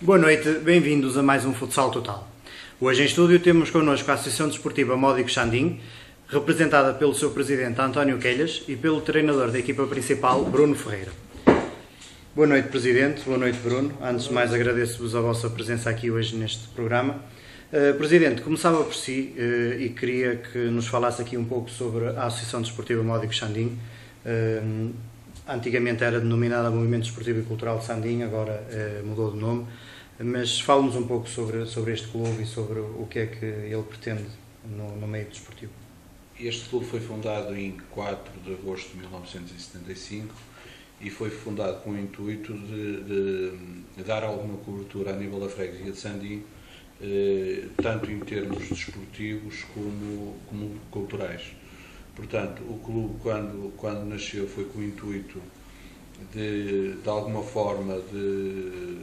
Boa noite, bem-vindos a mais um Futsal Total. Hoje em estúdio temos connosco a Associação Desportiva Módicos Sandim, representada pelo seu presidente António Quelhas e pelo treinador da equipa principal, Bruno Ferreira. Boa noite, presidente. Boa noite, Bruno. Antes de mais, agradeço-vos a vossa presença aqui hoje neste programa. Presidente, começava por si e queria que nos falasse aqui um pouco sobre a Associação Desportiva Módicos Sandim. Antigamente era denominada Movimento Desportivo e Cultural de Sandim, agora mudou de nome. Mas fale-nos um pouco sobre este clube e sobre o que é que ele pretende no meio desportivo. Este clube foi fundado em 4 de agosto de 1975 e foi fundado com o intuito de dar alguma cobertura a nível da freguesia de Sandim, tanto em termos desportivos como culturais. Portanto, o clube, quando nasceu, foi com o intuito de alguma forma, de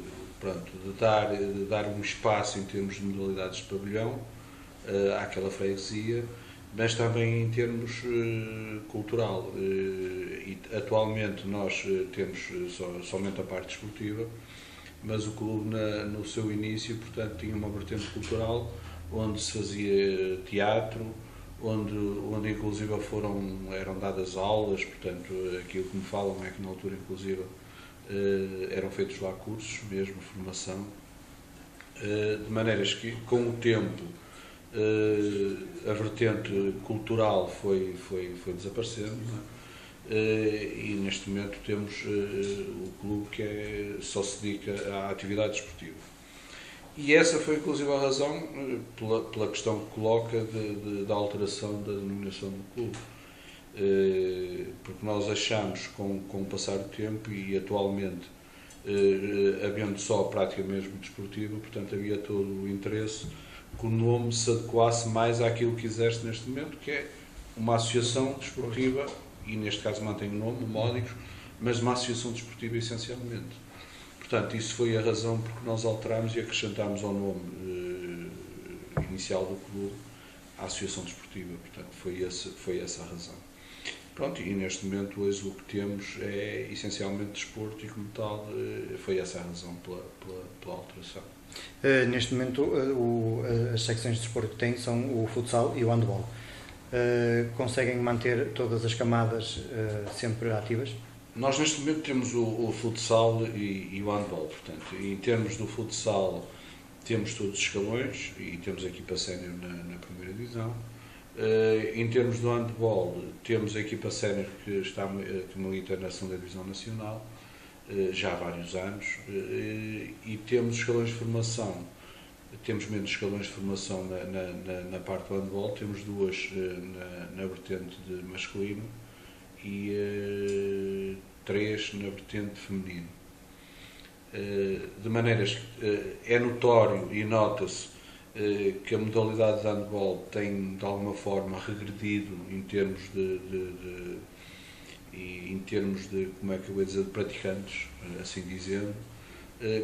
dar um espaço em termos de modalidades de pavilhão àquela freguesia, mas também em termos cultural. E atualmente nós temos somente a parte desportiva, mas o clube no seu início, portanto, tinha uma vertente cultural onde se fazia teatro, onde inclusive eram dadas aulas, portanto, aquilo que me falam é que na altura inclusive eram feitos lá cursos, mesmo formação, de maneiras que com o tempo a vertente cultural foi desaparecendo, e neste momento temos o clube que só se dedica à atividade desportiva. E essa foi inclusive a razão pela questão que coloca da alteração da denominação do clube. Porque nós achamos, com o passar do tempo e atualmente havendo só a prática mesmo desportiva, portanto havia todo o interesse que o nome se adequasse mais àquilo que existe neste momento, que é uma associação desportiva, e neste caso mantém o nome, o Módicos, mas uma associação desportiva essencialmente. Portanto, isso foi a razão porque nós alterámos e acrescentámos ao nome inicial do clube a associação desportiva. Portanto, foi essa a razão. Pronto, e neste momento hoje o que temos é essencialmente desporto e como tal foi essa a razão pela alteração. Neste momento as secções de desporto que tem são o futsal e o handball. Conseguem manter todas as camadas sempre ativas? Nós neste momento temos o futsal e o handball, portanto, em termos do futsal temos todos os escalões e temos a equipa sénior na primeira divisão. Em termos do handball, temos a equipa sénior que milita na segunda divisão nacional, já há vários anos, e temos escalões de formação, temos menos escalões de formação na parte do handball, temos duas na vertente de masculino e 3 na vertente feminino. De maneiras que é notório e nota-se que a modalidade de handball tem de alguma forma regredido em termos de como é que eu vou dizer, de praticantes, assim dizendo,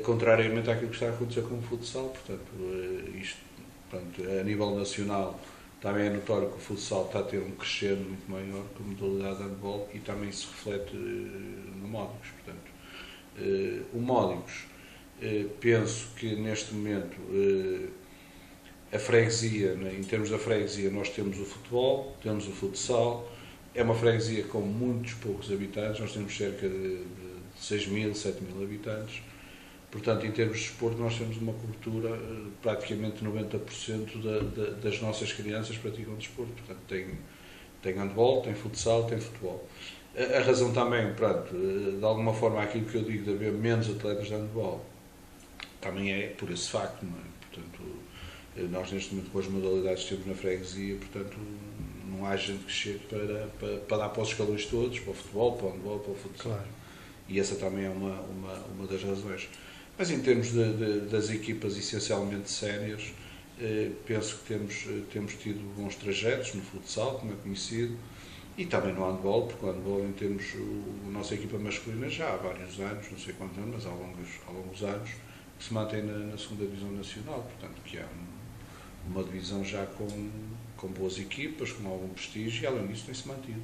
contrariamente àquilo que está a acontecer com o futsal. Portanto, a nível nacional também é notório que o futsal está a ter um crescendo muito maior que a modalidade de handball e também se reflete no Módicos. Portanto, o Módicos, penso que neste momento a freguesia, em termos da freguesia, nós temos o futebol, temos o futsal, é uma freguesia com muitos poucos habitantes, nós temos cerca de 6.000, 7.000 habitantes, portanto, em termos de desporto, nós temos uma cobertura, praticamente 90% das nossas crianças praticam desporto, portanto, tem handball, tem futsal, tem futebol. A razão também, pronto, de alguma forma, aquilo que eu digo de haver menos atletas de handball, também é por esse facto, não é? Portanto, nós neste momento com as modalidades que temos na freguesia, portanto não há gente que chegue para dar para os escalões todos, para o futebol, para o handball, para o futsal. Claro. E essa também é uma das razões. Mas em termos das equipas essencialmente séniores, penso que temos tido bons trajetos no futsal, como é conhecido, e também no handball, porque o handball em termos, a nossa equipa masculina já há vários anos, não sei quantos anos, mas há longos anos, que se mantém na segunda divisão nacional, portanto que há uma divisão já com boas equipas, com algum prestígio, e além disso tem-se mantido.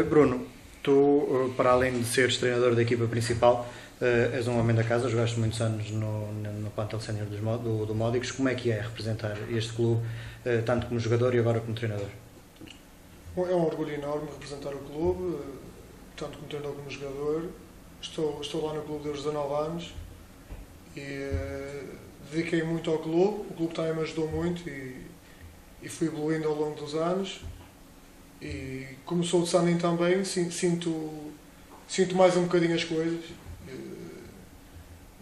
Bruno, tu, para além de seres treinador da equipa principal, És um homem da casa, jogaste muitos anos no plantel sénior do Módicos. Como é que é representar este clube, tanto como jogador e agora como treinador? É um orgulho enorme representar o clube, tanto como treinador como jogador. Estou lá no clube desde 19 anos e dediquei muito ao clube. O clube também me ajudou muito e fui evoluindo ao longo dos anos. E como sou de Sandim também, sinto mais um bocadinho as coisas,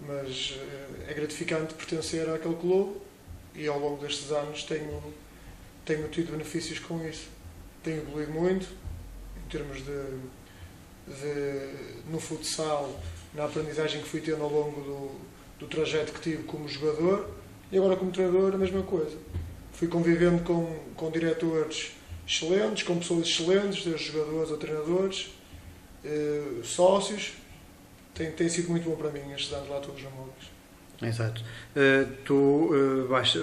mas é gratificante pertencer àquele clube e ao longo destes anos tenho tido benefícios com isso. Tenho evoluído muito em termos no futsal, na aprendizagem que fui tendo ao longo do trajeto que tive como jogador, e agora como treinador a mesma coisa. Fui convivendo com diretores excelentes, com pessoas excelentes, desde jogadores a treinadores, sócios. Tem sido muito bom para mim estes anos lá todos no Módicos. Exato. Tu vais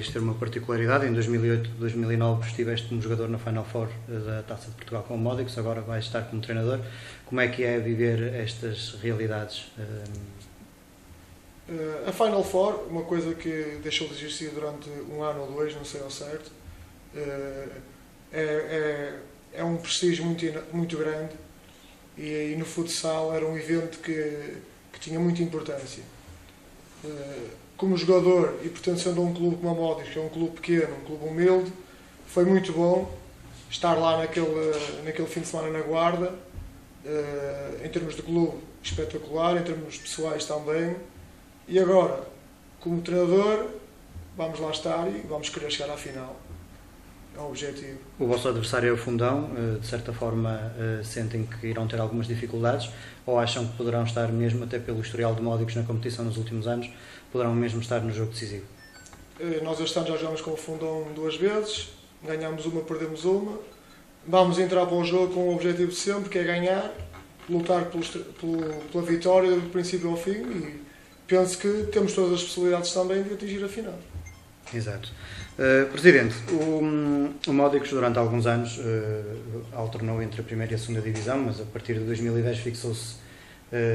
ter uma particularidade. Em 2008, 2009 estiveste como jogador na Final Four da Taça de Portugal com o Módicos, agora vais estar como treinador. Como é que é viver estas realidades? A Final Four, uma coisa que deixou de existir durante um ano ou dois, não sei ao certo, é um prestígio muito grande e no futsal era um evento que tinha muita importância. Como jogador e pertencendo a um clube como a Módicos, que é um clube pequeno, um clube humilde, foi muito bom estar lá naquele fim de semana na Guarda. Em termos de clube, espetacular, em termos pessoais também. E agora, como treinador, vamos lá estar e vamos querer chegar à final. É o objetivo. O vosso adversário é o Fundão. De certa forma, sentem que irão ter algumas dificuldades, ou acham que poderão estar mesmo, até pelo historial de Módicos na competição nos últimos anos, poderão mesmo estar no jogo decisivo? Nós este ano já jogamos com o Fundão 2 vezes, ganhamos uma, perdemos uma. Vamos entrar para o jogo com o objetivo de sempre, que é ganhar, lutar pela vitória do princípio ao fim, e penso que temos todas as possibilidades também de atingir a final. Exato. Presidente, o Módicos durante alguns anos alternou entre a primeira e a segunda divisão, mas a partir de 2010 fixou-se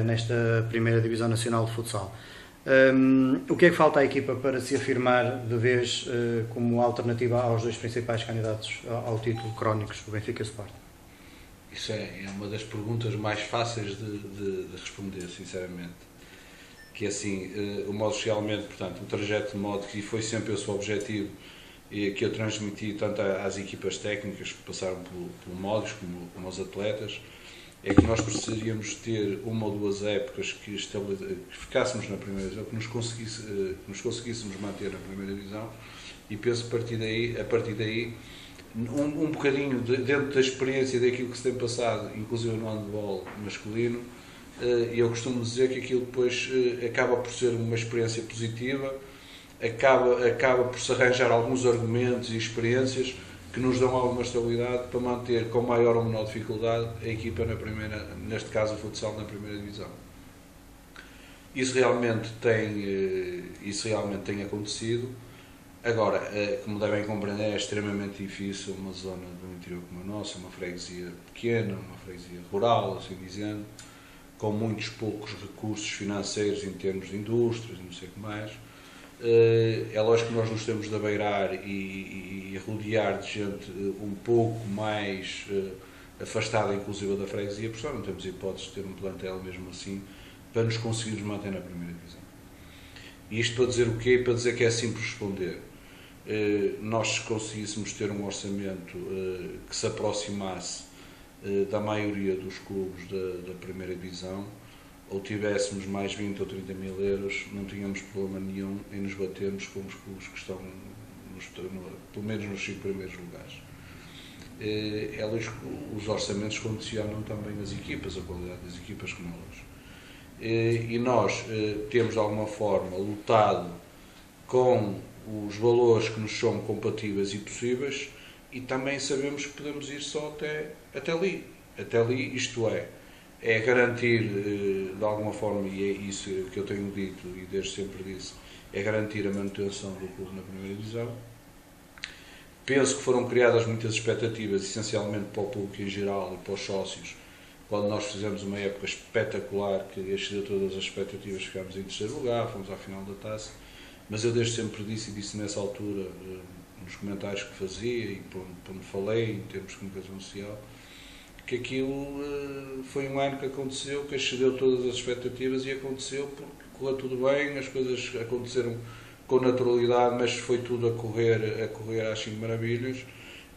nesta primeira divisão nacional de futsal. O que é que falta à equipa para se afirmar de vez como alternativa aos dois principais candidatos ao título crónicos, o Benfica e o Sporting? Isso é uma das perguntas mais fáceis de responder, sinceramente. Que assim, o Módicos realmente, portanto, o trajeto de Módicos, e foi sempre esse o objetivo que eu transmiti tanto às equipas técnicas que passaram pelo Módicos como aos atletas, é que nós precisaríamos ter uma ou duas épocas que ficássemos na primeira divisão, que nos conseguíssemos manter na primeira divisão, e penso a partir daí um bocadinho dentro da experiência daquilo que se tem passado, inclusive no handball masculino. Eu costumo dizer que aquilo depois acaba por ser uma experiência positiva, acaba por se arranjar alguns argumentos e experiências que nos dão alguma estabilidade para manter com maior ou menor dificuldade a equipa na primeira, neste caso o futsal, na primeira divisão. Isso realmente tem acontecido. Agora, como devem compreender, é extremamente difícil uma zona do interior como a nossa, uma freguesia pequena, uma freguesia rural, assim dizendo, com muitos poucos recursos financeiros em termos de indústrias, não sei o que mais. É lógico que nós nos temos de abeirar e rodear de gente um pouco mais afastada, inclusive da freguesia, porque não temos hipótese de ter um plantel mesmo assim para nos conseguirmos manter na primeira divisão. E isto para dizer o quê? Para dizer que é simples responder. Nós, se conseguíssemos ter um orçamento que se aproximasse da maioria dos clubes da primeira divisão, ou tivéssemos mais 20 ou 30 mil euros, não tínhamos problema nenhum em nos batermos com os clubes que estão pelo menos nos 5 primeiros lugares. Os orçamentos condicionam também as equipas, a qualidade das equipas, como elas. E nós temos de alguma forma lutado com os valores que nos são compatíveis e possíveis, e também sabemos que podemos ir só até ali. Até ali, isto é garantir, de alguma forma, e é isso que eu tenho dito e desde sempre disse, é garantir a manutenção do clube na primeira divisão. Penso que foram criadas muitas expectativas, essencialmente para o público em geral e para os sócios, quando nós fizemos uma época espetacular, que excedeu todas as expectativas, ficámos em terceiro lugar, fomos à final da taça, mas eu desde sempre disse nessa altura, nos comentários que fazia e quando falei em termos de comunicação social, que aquilo foi um ano que aconteceu, que excedeu todas as expectativas e aconteceu porque correu tudo bem, as coisas aconteceram com naturalidade, mas foi tudo a correr às 5 maravilhas,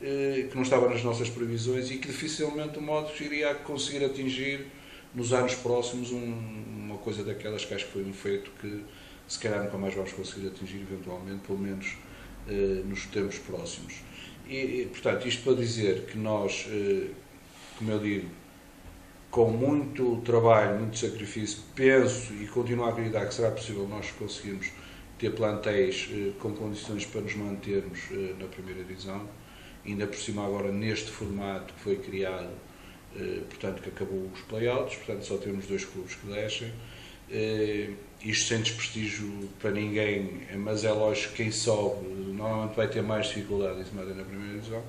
que não estava nas nossas previsões e que dificilmente o Módicos iria conseguir atingir nos anos próximos uma coisa daquelas que acho que foi um feito que se calhar nunca mais vamos conseguir atingir eventualmente, pelo menos nos tempos próximos. E portanto, isto para dizer que nós, como eu digo, com muito trabalho, muito sacrifício, penso e continuo a acreditar que será possível nós conseguirmos ter plantéis com condições para nos mantermos na primeira divisão, ainda por cima agora neste formato que foi criado, portanto que acabou os play-outs, portanto só temos 2 clubes que descem, isto sem desprestígio para ninguém, mas é lógico que quem sobe normalmente vai ter mais dificuldade em se manter na primeira divisão.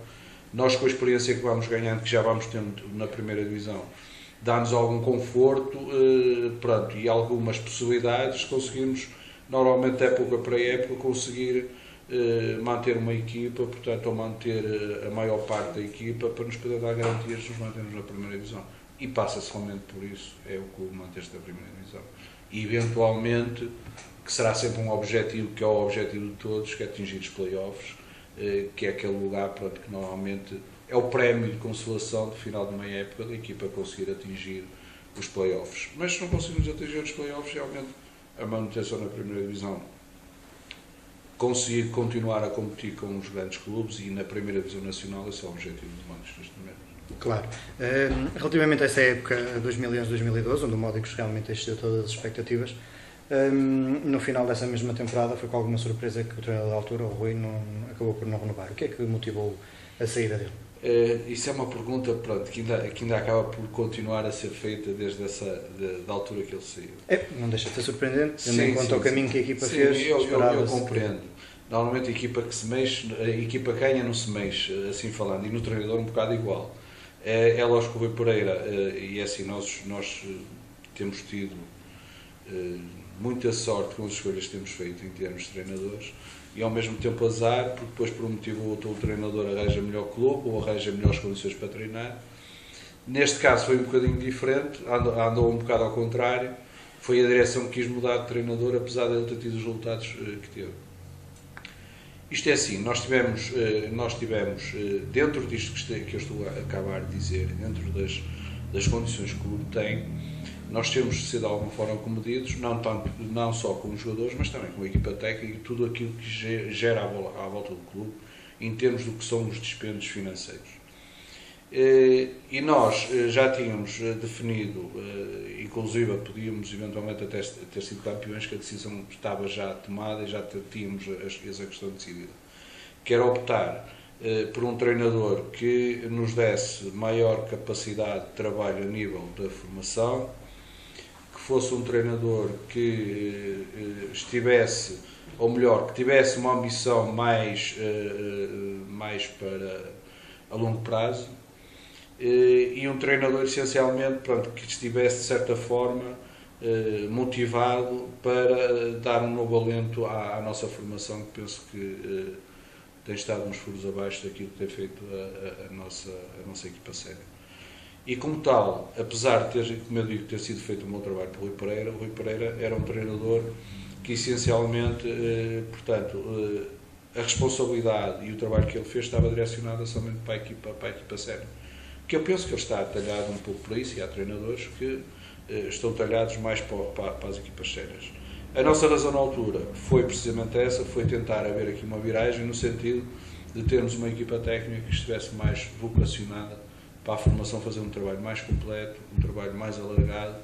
Nós, com a experiência que vamos ganhando, que já vamos tendo na primeira divisão, dá-nos algum conforto, pronto, e algumas possibilidades de conseguirmos, normalmente época para época, conseguir manter uma equipa, portanto, ou manter a maior parte da equipa para nos poder dar garantias de nos mantermos na primeira divisão. E passa-se somente por isso, é o clube manter-se na primeira divisão. E, eventualmente, que será sempre um objetivo, que é o objetivo de todos, que é atingir os play-offs, que é aquele lugar, pronto, que normalmente é o prémio de consolação de final de uma época da equipa conseguir atingir os play-offs. Mas se não conseguimos atingir os play-offs, realmente a manutenção na primeira divisão, conseguir continuar a competir com os grandes clubes e na primeira divisão nacional, esse é o objetivo do Módicos neste momento. Claro. Relativamente a essa época 2011-2012, onde o Módicos realmente excedeu todas as expectativas, no final dessa mesma temporada foi com alguma surpresa que o treinador da altura, o Rui, acabou por não renovar. O que é que motivou a saída dele? Isso é uma pergunta, pronto, que ainda acaba por continuar a ser feita desde da altura que ele saiu. Não deixa de ser surpreendente, tendo em conta o caminho que a equipa fez. Eu compreendo. Normalmente a equipa que se mexe, a equipa ganha não se mexe, assim falando, e no treinador um bocado igual. É lógico que o Rui Pereira, e é assim, nós temos tido muita sorte com as escolhas que temos feito em termos de treinadores, e ao mesmo tempo azar, porque depois por um motivo ou outro o treinador arranja melhor clube ou arranja melhores condições para treinar. Neste caso foi um bocadinho diferente, andou um bocado ao contrário, foi a direção que quis mudar de treinador, apesar de ele ter tido os resultados que teve. Isto é assim, nós tivemos dentro disto que eu estou a acabar de dizer, dentro das condições que o clube tem, nós temos de ser de alguma forma comedidos, não só com os jogadores, mas também com a equipa técnica e tudo aquilo que gera à volta do clube, em termos do que são os dispêndios financeiros. E nós já tínhamos definido, inclusive podíamos eventualmente até ter sido campeões, que a decisão estava já tomada e já tínhamos essa questão decidida, que era optar por um treinador que nos desse maior capacidade de trabalho a nível da formação, que fosse um treinador que estivesse, ou melhor, que tivesse uma ambição mais para a longo prazo, e um treinador essencialmente, pronto, que estivesse de certa forma motivado para dar um novo alento à nossa formação, que penso que tem estado uns furos abaixo daquilo que tem feito a nossa equipa séria. E como tal, apesar de como eu digo, ter sido feito um bom trabalho por Rui Pereira, o Rui Pereira era um treinador que essencialmente, portanto, a responsabilidade e o trabalho que ele fez estava direcionado somente para a equipa séria. Que eu penso que ele está talhado um pouco para isso, e há treinadores que estão talhados mais para as equipas sérias. A nossa razão na altura foi precisamente essa, foi tentar haver aqui uma viragem no sentido de termos uma equipa técnica que estivesse mais vocacionada para a formação, fazer um trabalho mais completo, um trabalho mais alargado,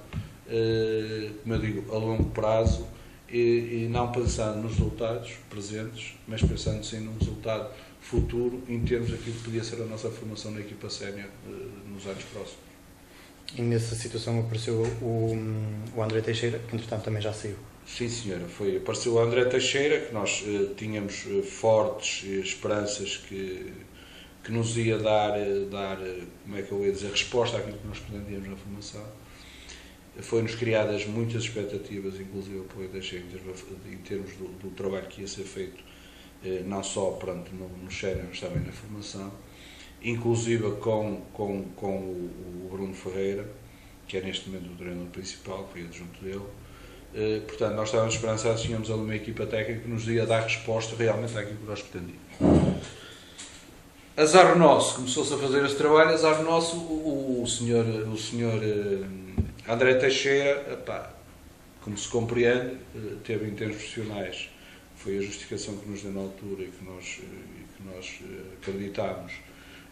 como eu digo, a longo prazo, e não pensando nos resultados presentes, mas pensando sim num resultado futuro em termos daquilo que podia ser a nossa formação na equipa sénior nos anos próximos. E nessa situação apareceu o André Teixeira, que entretanto também já saiu. Sim, senhora. Apareceu o André Teixeira, que nós tínhamos fortes esperanças que que nos ia dar, como é que eu ia dizer, resposta àquilo que nós pretendíamos na formação. Foi-nos criadas muitas expectativas, inclusive o apoio da gente em termos do trabalho que ia ser feito, não só no sénior, mas também na formação, inclusive com o Bruno Ferreira, que é neste momento o treinador principal, que foi adjunto dele. Portanto, nós estávamos esperançados, tínhamos ali uma equipa técnica que nos ia dar resposta realmente àquilo que nós pretendíamos. Azar nosso, começou-se a fazer esse trabalho, azar nosso, o senhor André Teixeira, como se compreende, teve em termos profissionais, foi a justificação que nos deu na altura e que nós acreditámos,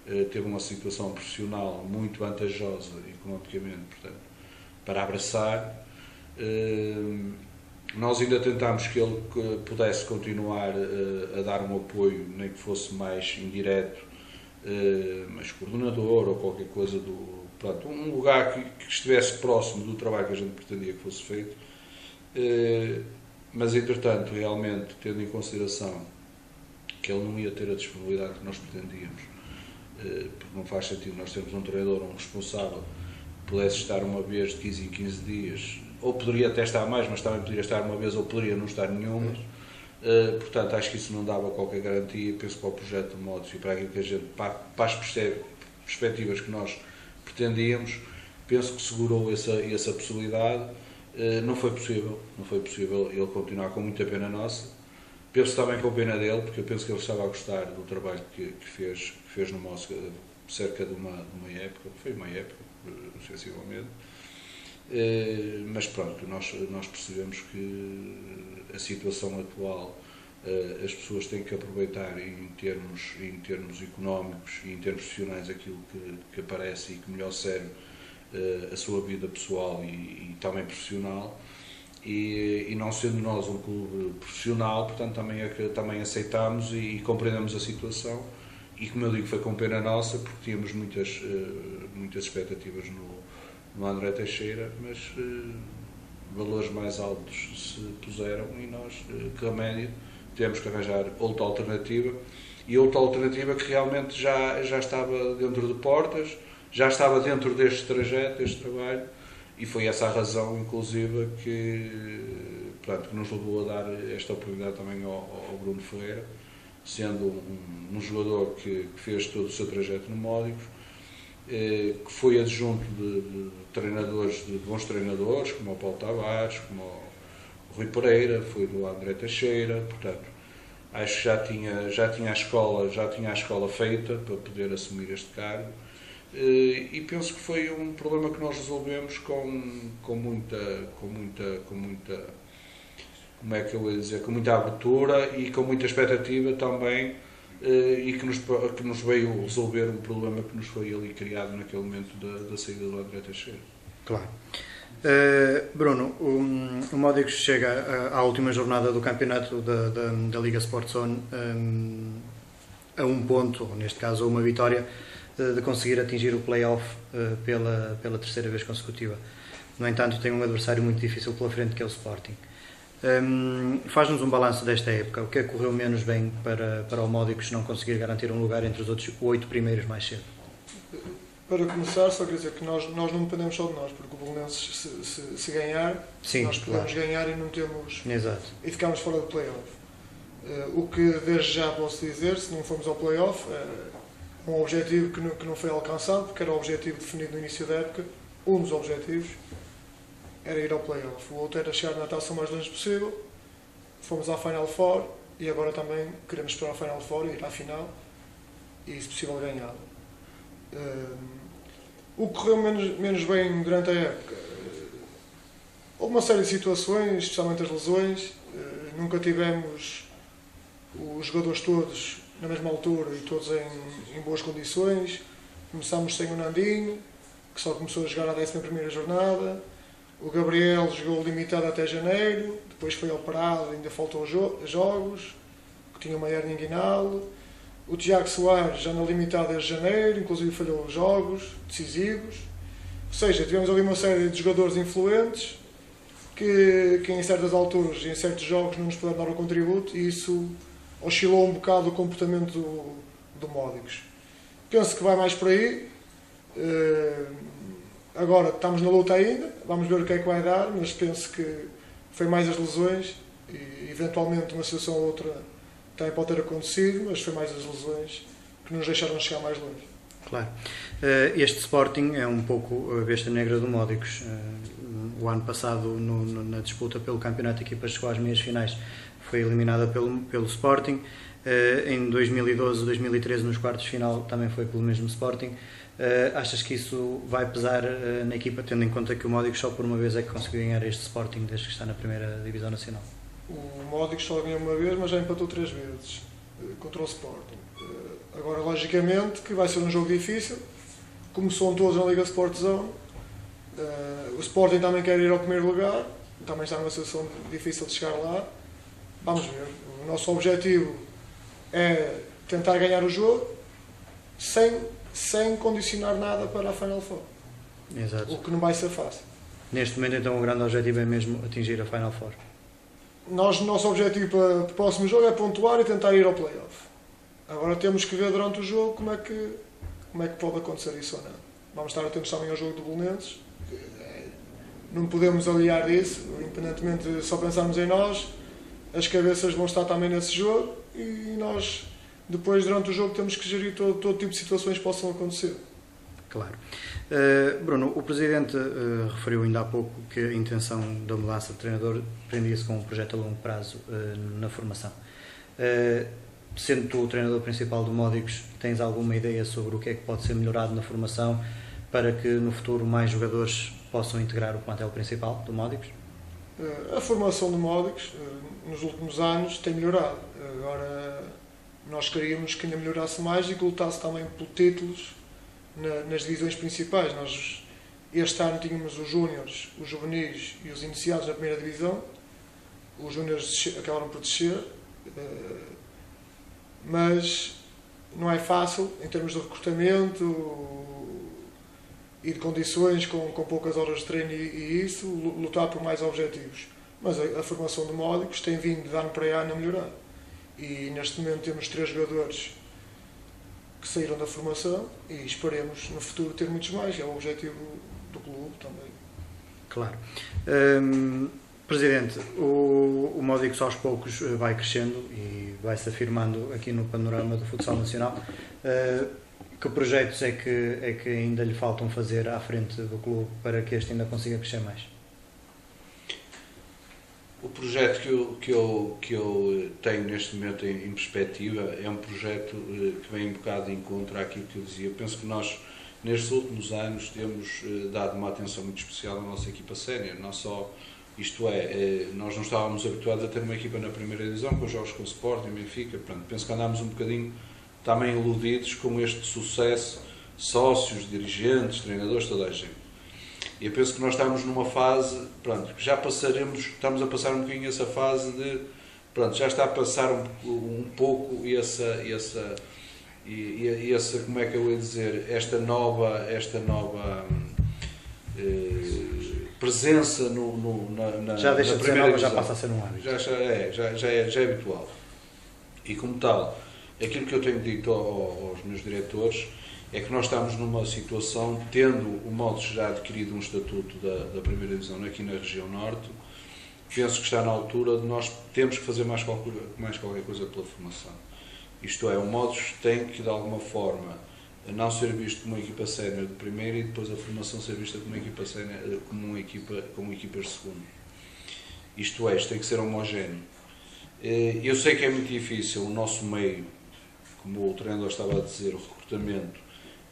teve uma situação profissional muito vantajosa economicamente, portanto, para abraçar. Nós ainda tentámos que ele pudesse continuar a dar um apoio, nem que fosse mais indireto, mais coordenador ou qualquer coisa portanto, um lugar que estivesse próximo do trabalho que a gente pretendia que fosse feito, mas entretanto, realmente, tendo em consideração que ele não ia ter a disponibilidade que nós pretendíamos, porque não faz sentido nós termos um treinador, um responsável, que pudesse estar uma vez de 15 em 15 dias, ou poderia até estar mais, mas também poderia estar uma vez, ou poderia não estar nenhuma. Portanto, acho que isso não dava qualquer garantia. Penso que para o projeto de modos e para aquilo que a gente, para as perspectivas que nós pretendíamos, penso que segurou essa possibilidade. Não foi possível ele continuar, com muita pena nossa. Penso também com pena dele, porque eu penso que ele estava a gostar do trabalho que fez no Mosca cerca de uma época, foi uma época, sensivelmente. Mas pronto, nós percebemos que a situação atual, as pessoas têm que aproveitar em termos económicos e em termos profissionais aquilo que aparece e que melhor serve a sua vida pessoal e também profissional, e não sendo nós um clube profissional, portanto também aceitamos e compreendemos a situação, e como eu digo, foi com pena nossa, porque tínhamos muitas expectativas no André Teixeira, mas valores mais altos se puseram e nós, que remédio, tivemos que arranjar outra alternativa, e outra alternativa que realmente já estava dentro de portas, já estava dentro deste trajeto, deste trabalho, e foi essa a razão, inclusive, que nos levou a dar esta oportunidade também ao Bruno Ferreira, sendo um jogador que fez todo o seu trajeto no Módicos, que foi adjunto de treinadores, de bons treinadores, como o Paulo Tavares, como o Rui Pereira, foi do André Teixeira, portanto, acho que já tinha a escola feita para poder assumir este cargo, e penso que foi um problema que nós resolvemos com muita, como é que eu ia dizer, com muita abertura e com muita expectativa também, e que nos veio resolver um problema que nos foi ali criado naquele momento da saída do André Teixeira. Claro. Bruno, o Módicos chega à última jornada do campeonato da Liga Sport Zone a um ponto, ou neste caso a uma vitória, de conseguir atingir o play-off pela terceira vez consecutiva. No entanto, tem um adversário muito difícil pela frente, que é o Sporting. Faz-nos um balanço desta época. O que é que correu menos bem para o Módicos não conseguir garantir um lugar entre os outros 8 primeiros mais cedo? Para começar, só quer dizer que nós não dependemos só de nós, porque o Belenenses, se ganhar, sim, nós podemos claro ganhar e não temos. Exato. E ficamos fora do play-off. O que desde já posso dizer, se não formos ao play-off, é um objetivo que não foi alcançado, porque era o objetivo definido no início da época. Um dos objetivos era ir ao play-off, o outro era chegar na taça o mais longe possível. Fomos à Final Four e agora também queremos esperar a Final Four e ir à final e, se possível, ganhá-la. O que correu menos bem durante a época, houve uma série de situações, especialmente as lesões. Nunca tivemos os jogadores todos na mesma altura e todos em boas condições. Começámos sem o Nandinho, que só começou a jogar na 11ª jornada. O Gabriel jogou limitado até janeiro, depois foi operado, ainda faltou jogos, que tinha uma hernia inguinal. O Tiago Soares já na limitada desde janeiro, inclusive falhou jogos decisivos. Ou seja, tivemos ali uma série de jogadores influentes que em certas alturas e em certos jogos não nos puderam dar o contributo, e isso oscilou um bocado o comportamento do Módicos. penso que vai mais por aí. Agora estamos na luta ainda, vamos ver o que é que vai dar, mas penso que foi mais as lesões e eventualmente uma situação ou outra também pode ter acontecido, mas foi mais as lesões que nos deixaram chegar mais longe. Claro. Este Sporting é um pouco a besta negra do Módicos. O ano passado, na disputa pelo campeonato, a equipa chegou às meias finais, foi eliminada pelo Sporting. Em 2012, 2013, nos quartos de final, também foi pelo mesmo Sporting. Achas que isso vai pesar na equipa, tendo em conta que o Módicos só por uma vez é que conseguiu ganhar este Sporting desde que está na primeira divisão nacional? O Módicos só ganhou uma vez, mas já empatou 3 vezes contra o Sporting. Agora, logicamente, que vai ser um jogo difícil, como são todos na Liga Sport Zone. O Sporting também quer ir ao primeiro lugar, também está numa situação difícil de chegar lá. Vamos ver. O nosso objetivo é tentar ganhar o jogo sem condicionar nada para a Final Four. Exato. O que não vai ser fácil. Neste momento, então, o grande objetivo é mesmo atingir a Final Four. Nosso objetivo para o próximo jogo é pontuar e tentar ir ao play-off. Agora temos que ver durante o jogo como é que pode acontecer isso ou não. Vamos estar atentos também ao jogo do Belenenses. Não podemos aliar disso, independentemente de só pensarmos em nós, as cabeças vão estar também nesse jogo e nós, depois, durante o jogo, temos que gerir todo tipo de situações que possam acontecer. Claro. Bruno, o Presidente referiu ainda há pouco que a intenção da mudança de treinador prendia-se com um projeto a longo prazo na formação. Sendo tu o treinador principal do Módicos, tens alguma ideia sobre o que é que pode ser melhorado na formação para que no futuro mais jogadores possam integrar o plantel principal do Módicos? A formação do Módicos nos últimos anos tem melhorado. Agora nós queríamos que ainda melhorasse mais e que lutasse também por títulos nas divisões principais. Nós este ano tínhamos os júniores, os juvenis e os iniciados na primeira divisão. Os júniores acabaram por descer, mas não é fácil em termos de recrutamento e de condições com poucas horas de treino e isso, lutar por mais objetivos. Mas a formação do Módicos tem vindo de ano para ano a melhorar. E neste momento temos 3 jogadores que saíram da formação e esperemos no futuro ter muitos mais. É o objetivo do clube também. Claro. Presidente, o Módicos aos poucos vai crescendo e vai se afirmando aqui no panorama do futsal nacional. Que projetos é que ainda lhe faltam fazer à frente do clube para que este ainda consiga crescer mais? O projeto que eu tenho neste momento em perspectiva é um projeto que vem um bocado de encontro àquilo que eu dizia. Eu penso que nós, nestes últimos anos, temos dado uma atenção muito especial à nossa equipa sénior. Não só, isto é, nós não estávamos habituados a ter uma equipa na primeira divisão, com jogos com o Sporting, Benfica. Pronto, penso que andámos um bocadinho também iludidos com este sucesso, sócios, dirigentes, treinadores, toda a gente. E eu penso que nós estamos numa fase, pronto, já estamos a passar um bocadinho essa fase de, pronto, já está a passar um pouco essa, como é que eu ia dizer, esta nova presença já deixa na de ser primeira nova, já divisão. passa a ser um hábito. Já é habitual. E como tal, aquilo que eu tenho dito aos meus diretores é que nós estamos numa situação, tendo o Módicos já adquirido um estatuto da primeira divisão aqui na região norte, penso que está na altura de nós temos que fazer mais qualquer coisa pela formação. Isto é, o Módicos tem que, de alguma forma, não ser visto como uma equipa sénior de primeira e depois a formação ser vista como uma equipa sénior, como equipas de segundo. Isto é, isto tem que ser homogéneo. Eu sei que é muito difícil o nosso meio, como o treinador estava a dizer, o recrutamento.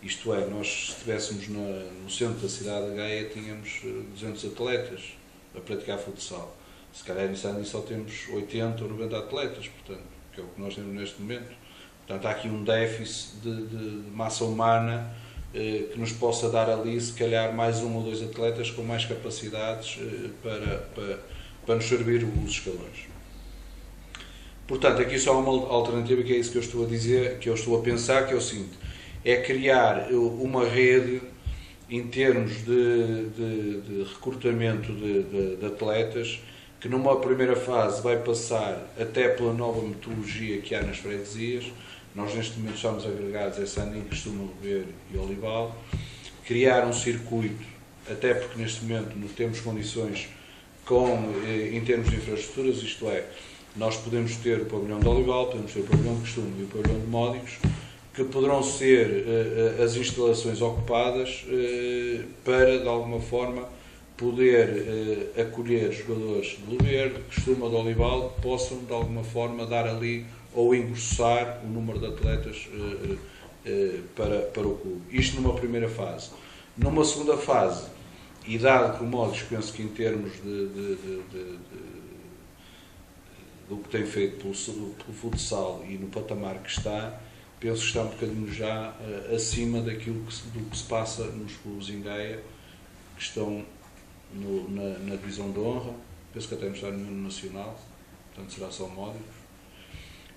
Isto é, nós se estivéssemos no centro da cidade de Gaia tínhamos 200 atletas a praticar futsal. Se calhar nesse ano só temos 80 ou 90 atletas, portanto, que é o que nós temos neste momento. Portanto, há aqui um déficit de massa humana que nos possa dar ali, se calhar, mais 1 ou 2 atletas com mais capacidades para nos servir os escalões. Portanto, aqui só há uma alternativa, que é isso que eu estou a dizer, que eu estou a pensar, que é o seguinte: é criar uma rede em termos de recrutamento de atletas, que numa primeira fase vai passar até pela nova metodologia que há nas freguesias, nós neste momento estamos agregados a Sandim, Costuma Beber e Olival, criar um circuito, até porque neste momento não temos condições em termos de infraestruturas, isto é, nós podemos ter o pavilhão de Olival, podemos ter o pavilhão de Costume e o pavilhão de Módicos, que poderão ser as instalações ocupadas para, de alguma forma, poder acolher jogadores de Lua Verde, Costuma de Olival, que possam, de alguma forma, dar ali ou engrossar o número de atletas para o clube. Isto numa primeira fase. Numa segunda fase, e dado que o Módicos, penso que em termos do que tem feito pelo futsal e no patamar que está, penso que está um bocadinho já acima do que se passa nos clubes em Gaia, que estão na divisão de honra, penso que até não está no nível nacional, portanto será só Módicos.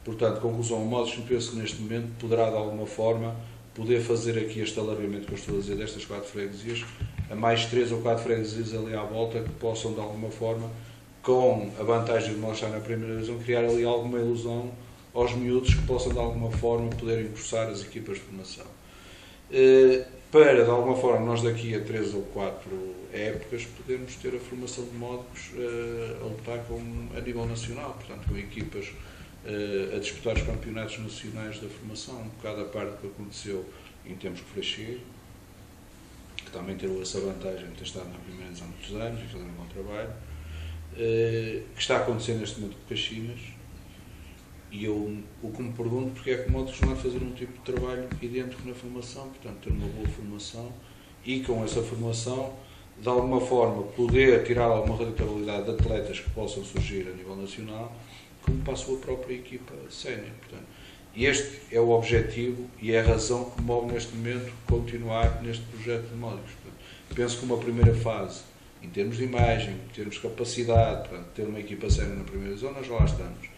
Portanto, conclusão, o Módicos, penso que neste momento poderá de alguma forma poder fazer aqui este alargamento que eu estou a dizer destas 4 freguesias, a mais 3 ou 4 freguesias ali à volta que possam de alguma forma, com a vantagem de estar na primeira divisão, criar ali alguma ilusão aos miúdos que possam de alguma forma poder encurçar as equipas de formação. Para de alguma forma nós daqui a 3 ou 4 épocas podermos ter a formação de Módicos a lutar a nível nacional, portanto com equipas a disputar os campeonatos nacionais da formação, um bocado a parte do que aconteceu em tempos com o Freixeiro, que também teve essa vantagem de ter estado na primeira divisão há muitos anos e fazer um bom trabalho, que está acontecendo neste momento com Caxinas, e o que me pergunto porque é que o Módicos não vai fazer um tipo de trabalho idêntico na formação, portanto ter uma boa formação e com essa formação de alguma forma poder tirar alguma radicalidade de atletas que possam surgir a nível nacional, como para a sua própria equipa sénior. E este é o objetivo e é a razão que move neste momento continuar neste projeto de Módicos. Penso que uma primeira fase, em termos de imagem, em termos de capacidade, ter uma equipa sénior na primeira divisão, nós já lá estamos.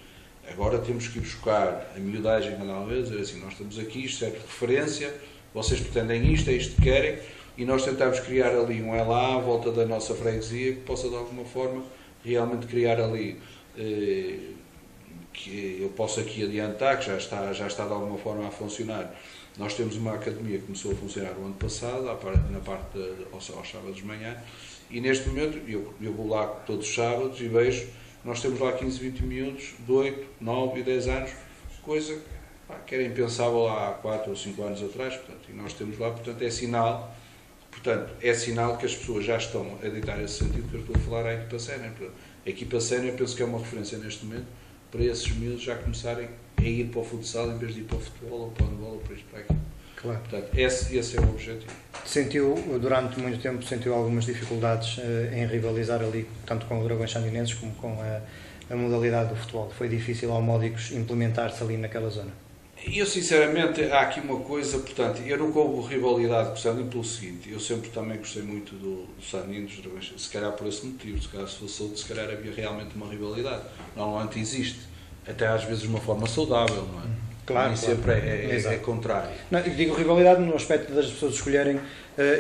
Agora temos que ir buscar a miudagem cada vez, dizer assim, nós estamos aqui, isto é de referência, vocês pretendem isto, é isto que querem, e nós tentamos criar ali um LA à volta da nossa freguesia que possa de alguma forma realmente criar ali que eu posso aqui adiantar, que já está de alguma forma a funcionar. Nós temos uma academia que começou a funcionar o ano passado, na parte aos sábados de manhã, e neste momento eu vou lá todos os sábados e vejo, nós temos lá 15, 20 miúdos de 8, 9 e 10 anos, coisa que era impensável há 4 ou 5 anos atrás, portanto, e nós temos lá, portanto, é sinal que as pessoas já estão a ditar esse sentido que eu estou a falar à equipa sénior. A equipa sénior penso que é uma referência neste momento para esses miúdos já começarem a ir para o futsal em vez de ir para o futebol ou para o handball ou para isto para aqui. Claro. Portanto, esse é o objetivo. Durante muito tempo, sentiu algumas dificuldades em rivalizar ali, tanto com o Dragões Sandinenses como com a modalidade do futebol. Foi difícil ao Módicos implementar-se ali naquela zona? Eu, sinceramente, há aqui uma coisa, portanto, eu nunca houve rivalidade com o Sandim pelo seguinte, eu sempre também gostei muito do Sandim, dos Dragões, se calhar por esse motivo, se calhar se fosse outro, se calhar havia realmente uma rivalidade. Normalmente existe, até às vezes de uma forma saudável, não é? Claro, sempre é contrário. Não, eu digo rivalidade no aspecto das pessoas escolherem,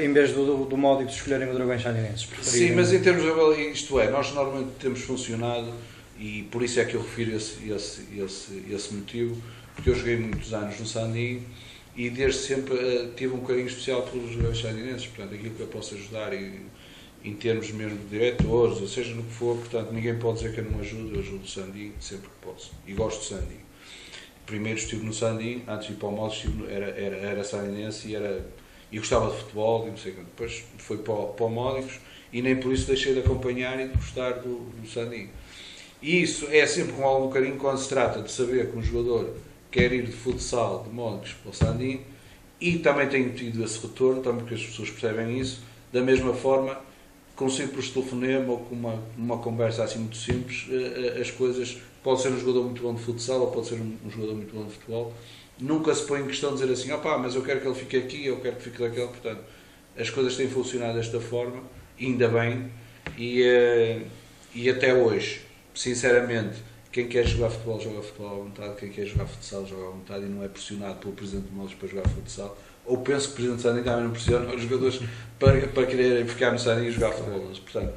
em vez do Módicos, escolherem o Dragões Sandinenses. Sim, mas em termos de rivalidade, isto é, nós normalmente temos funcionado, e por isso é que eu refiro esse motivo, porque eu joguei muitos anos no Sandim e desde sempre tive um carinho especial pelos Dragões Sandinenses, portanto, aquilo que eu posso ajudar em termos mesmo de diretores, ou seja, no que for, portanto, ninguém pode dizer que eu não ajudo, eu ajudo o Sandim sempre que posso, e gosto do Sandim. Primeiro estive no Sandim, antes de ir para o Módicos era sandinense e gostava de futebol, e não sei o que. Depois fui para o Módicos e nem por isso deixei de acompanhar e de gostar do Sandim. E isso é sempre com algum carinho quando se trata de saber que um jogador quer ir de futsal de Módicos para o Sandim, e também tenho tido esse retorno, também porque as pessoas percebem isso, da mesma forma, com simples telefonema ou com uma conversa assim muito simples, as coisas, pode ser um jogador muito bom de futsal ou pode ser um jogador muito bom de futebol, nunca se põe em questão de dizer assim, mas eu quero que ele fique aqui, eu quero que fique daquele, portanto, as coisas têm funcionado desta forma, ainda bem, e até hoje, sinceramente, quem quer jogar futebol, joga futebol à vontade, quem quer jogar futsal, joga à vontade, e não é pressionado pelo Presidente de Módicos para jogar futsal, ou penso que o Presidente de Sandim também não pressiona os jogadores para quererem ficar no Sandim e jogar futebol. Portanto,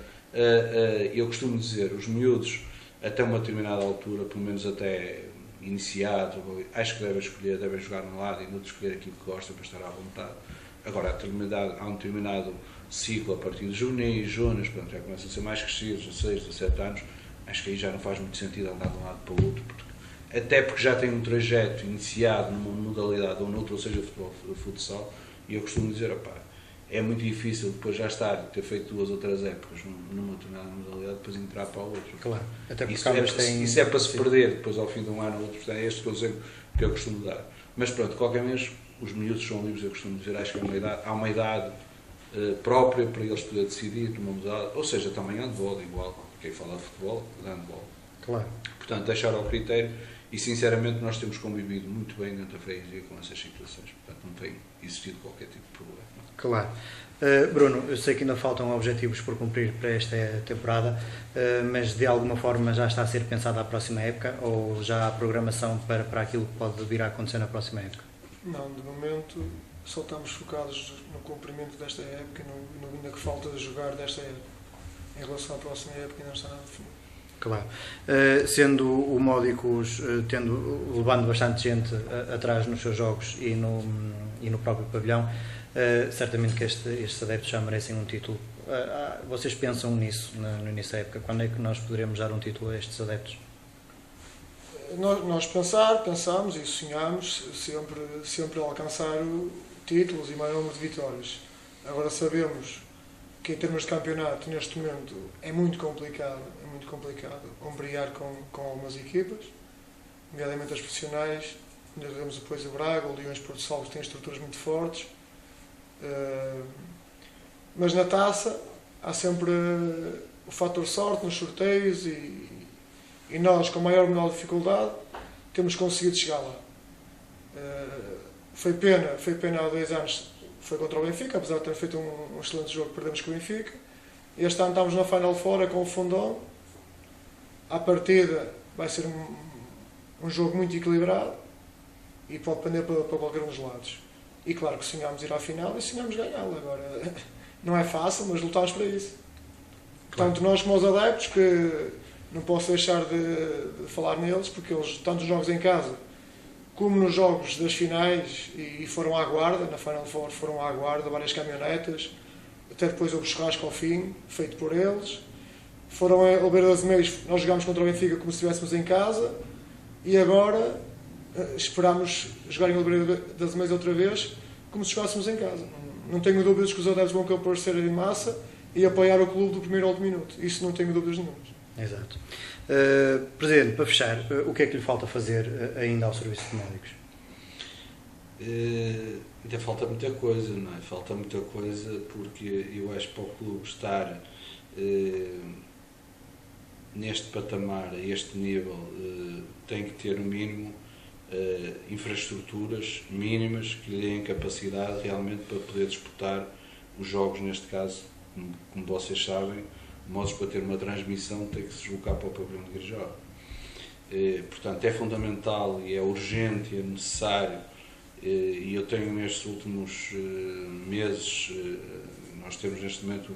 eu costumo dizer, os miúdos, até uma determinada altura, pelo menos até iniciados, acho que devem jogar num lado e no outro escolher aquilo que gostam para estar à vontade. Agora, há um determinado ciclo a partir de juvenis, júniores, já começam a ser mais crescidos, 16, 17 anos, acho que aí já não faz muito sentido andar de um lado para o outro, até porque já tem um trajeto iniciado numa modalidade ou noutra, ou seja, futebol, futsal, e eu costumo dizer, é muito difícil depois já ter feito 2 ou 3 épocas numa determinada modalidade, depois entrar para a outra. Claro, até porque isso é para se perder depois ao fim de um ano ou outro, portanto, é este conselho que eu costumo dar. Mas pronto, qualquer mês, os miúdos são livres, eu costumo dizer, acho que há uma idade própria para eles poderem decidir numa modalidade, ou seja, também handball, igual, quem fala de futebol, de handball. Claro. Portanto, deixar ao critério, e sinceramente nós temos convivido muito bem dentro da freguesia com essas situações, portanto não tem existido qualquer tipo de problema. Claro. Bruno, eu sei que ainda faltam objetivos por cumprir para esta temporada, mas de alguma forma já está a ser pensada a próxima época ou já há programação para aquilo que pode vir a acontecer na próxima época? Não, de momento só estamos focados no cumprimento desta época e no ainda que falta de jogar desta época. Em relação à próxima época ainda não está nada definido. Claro. Sendo o Módicos, levando bastante gente atrás nos seus jogos e no próprio pavilhão, certamente que estes adeptos já merecem um título. Vocês pensam nisso no início da época? Quando é que nós poderemos dar um título a estes adeptos? Nós pensamos e sonhamos sempre alcançar títulos e maior número de vitórias. Agora sabemos que em termos de campeonato neste momento é muito complicado ombrear com algumas equipas, nomeadamente as profissionais. Ainda temos depois o Braga, o Leões Porto Salvo, que têm estruturas muito fortes. Mas na taça há sempre o fator sorte nos sorteios e nós, com maior ou menor dificuldade, temos conseguido chegar lá. Foi pena há 2 anos, foi contra o Benfica, apesar de ter feito um excelente jogo, perdemos com o Benfica. Este ano estamos na Final Four com o Fundão. À partida vai ser um jogo muito equilibrado e pode pender para qualquer um dos lados. E claro que sonhámos ir à final e sonhámos ganhá-la. Agora, não é fácil, mas lutamos para isso. Tanto nós como os adeptos, que não posso deixar de falar neles, porque eles, tanto nos jogos em casa como nos jogos das finais, e foram à guarda, na Final Four foram à guarda, várias caminhonetas, até depois houve churrasco ao fim, feito por eles. Foram a Albeira das Meias, nós jogámos contra o Benfica como se estivéssemos em casa, e agora esperamos jogar em Albeira das Meias outra vez, como se jogássemos em casa. Não tenho dúvidas que os adeptos vão comparecer em massa e apoiar o clube do primeiro ao último minuto. Isso não tenho dúvidas nenhumas. Exato. Presidente, para fechar, o que é que lhe falta fazer ainda ao Serviço de Módicos? Ainda falta muita coisa, não é? Falta muita coisa porque eu acho que para o clube estar neste patamar, a este nível, tem que ter no mínimo infraestruturas mínimas que lhe deem capacidade realmente para poder disputar os jogos, neste caso, como vocês sabem, modos para ter uma transmissão tem que se deslocar para o pavilhão de Grijó. Portanto, é fundamental e é urgente e é necessário, e eu tenho nestes últimos meses, nós temos neste momento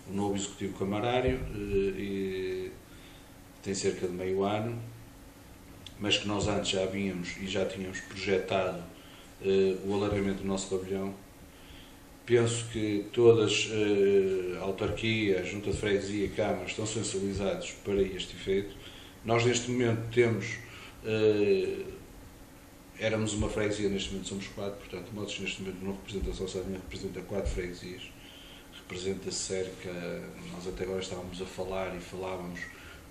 um novo executivo camarário, e tem cerca de meio ano, mas que nós antes já vínhamos e já tínhamos projetado o alargamento do nosso pavilhão. Penso que todas a autarquia, a junta de freguesia e câmara estão sensibilizados para este efeito. Nós neste momento temos, éramos uma freguesia, neste momento somos 4, portanto o Módicos neste momento não representa só Sardinha, representa 4 freguesias, representa cerca, nós até agora estávamos a falar e falávamos,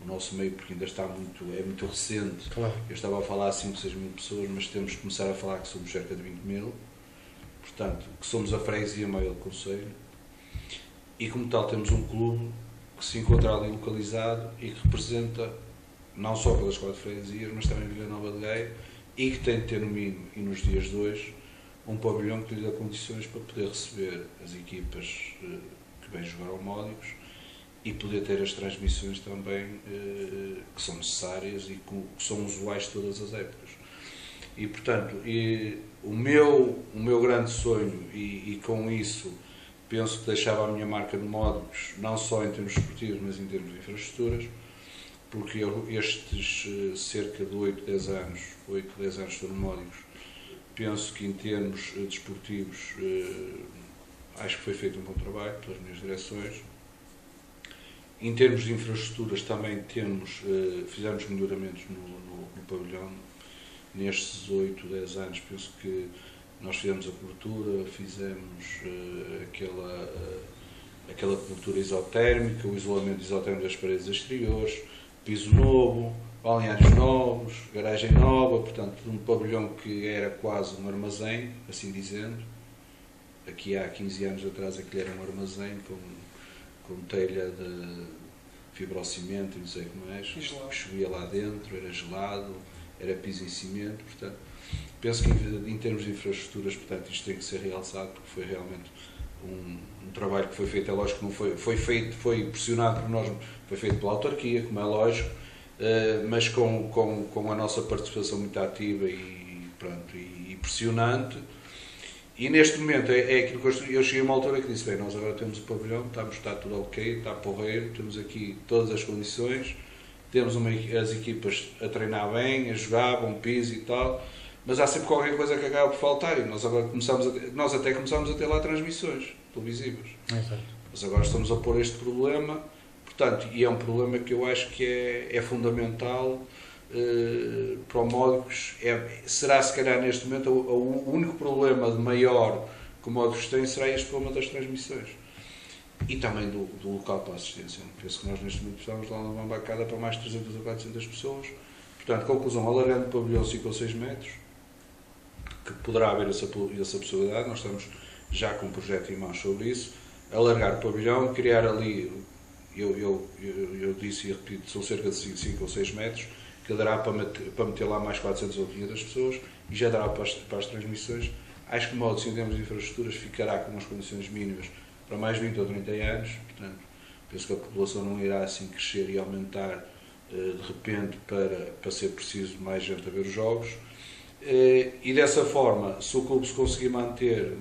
o nosso meio, porque ainda está muito recente, claro. Eu estava a falar 5, 6 mil pessoas, mas temos que começar a falar que somos cerca de 20 mil, portanto, que somos a freguesia maior do concelho, e como tal temos um clube que se encontra ali localizado e que representa, não só pelas 4 freguesias, mas também Vila Nova de Gaia, e que tem de ter no mínimo, e nos dias de hoje, um pavilhão que lhe dá condições para poder receber as equipas que vêm jogar ao Módicos e poder ter as transmissões também que são necessárias e que são usuais de todas as épocas. E, portanto, o meu grande sonho, e com isso penso que deixava a minha marca no Módicos, não só em termos esportivos, mas em termos de infraestruturas, porque estes cerca de 8, 10 anos foram módicos. Penso que em termos desportivos acho que foi feito um bom trabalho pelas minhas direções. Em termos de infraestruturas também fizemos melhoramentos no pavilhão. Nestes 8, 10 anos penso que nós fizemos a cobertura, fizemos aquela cobertura isotérmica, o isolamento isotérmico das paredes exteriores, piso novo, balneários novos, garagem nova, portanto um pavilhão que era quase um armazém, assim dizendo. Aqui há 15 anos atrás aquilo era um armazém com telha de fibrocimento e não sei o que mais, chovia lá dentro, era gelado, era piso em cimento, portanto, penso que em termos de infraestruturas, portanto, isto tem que ser realçado, porque foi realmente um trabalho que foi feito, é lógico que não foi pressionado por nós, foi feito pela autarquia, como é lógico, mas com a nossa participação muito ativa e pressionante. E neste momento é aquilo que eu cheguei a uma altura que disse, bem, nós agora temos o pavilhão, está tudo ok, está porreiro, temos aqui todas as condições, temos as equipas a treinar bem, a jogar, bom piso e tal, mas há sempre qualquer coisa que acaba por faltar e nós agora nós até começamos a ter lá transmissões televisivas. Exato. Mas agora estamos a pôr este problema, portanto, e é um problema que eu acho que é fundamental para o Módicos. Será se calhar neste momento o único problema de maior que o Módicos tem será este problema das transmissões e também do local para a assistência. Penso que nós neste momento estamos lá numa bancada para mais de 300 ou 400 pessoas. Portanto, conclusão, alargando o pavilhão 5 ou 6 metros, que poderá haver essa possibilidade, nós estamos já com um projeto em mãos sobre isso, alargar o pavilhão, criar ali, eu disse e repito, são cerca de 5 ou 6 metros, que dará para meter lá mais 400 ou 500 pessoas e já dará para as transmissões. Acho que o Módicos, em termos de infraestruturas, ficará com umas condições mínimas para mais 20 ou 30 anos, portanto, penso que a população não irá assim crescer e aumentar de repente para ser preciso mais gente a ver os jogos. E dessa forma, se o clube se conseguir manter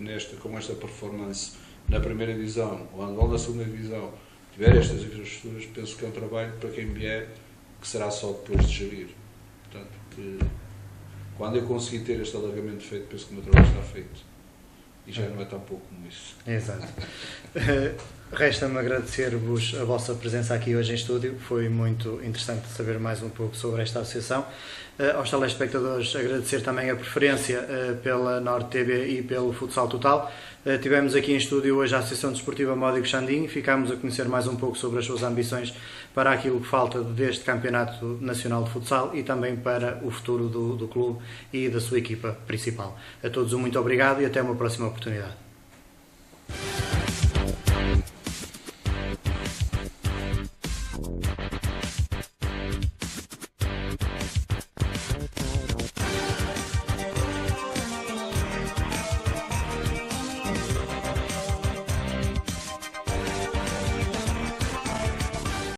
com esta performance na primeira divisão, o handball na segunda divisão, tiver estas infraestruturas, penso que é um trabalho para quem vier, que será só depois de gerir. Portanto, quando eu conseguir ter este alargamento feito, penso que o meu trabalho está feito. E já não é tão pouco como isso. Exato. Resta-me agradecer-vos a vossa presença aqui hoje em estúdio. Foi muito interessante saber mais um pouco sobre esta associação. Aos telespectadores, agradecer também a preferência pela Norte TV e pelo Futsal Total. Tivemos aqui em estúdio hoje a Associação Desportiva Módicos Xandim. Ficámos a conhecer mais um pouco sobre as suas ambições para aquilo que falta deste Campeonato Nacional de Futsal e também para o futuro do clube e da sua equipa principal. A todos um muito obrigado e até uma próxima oportunidade.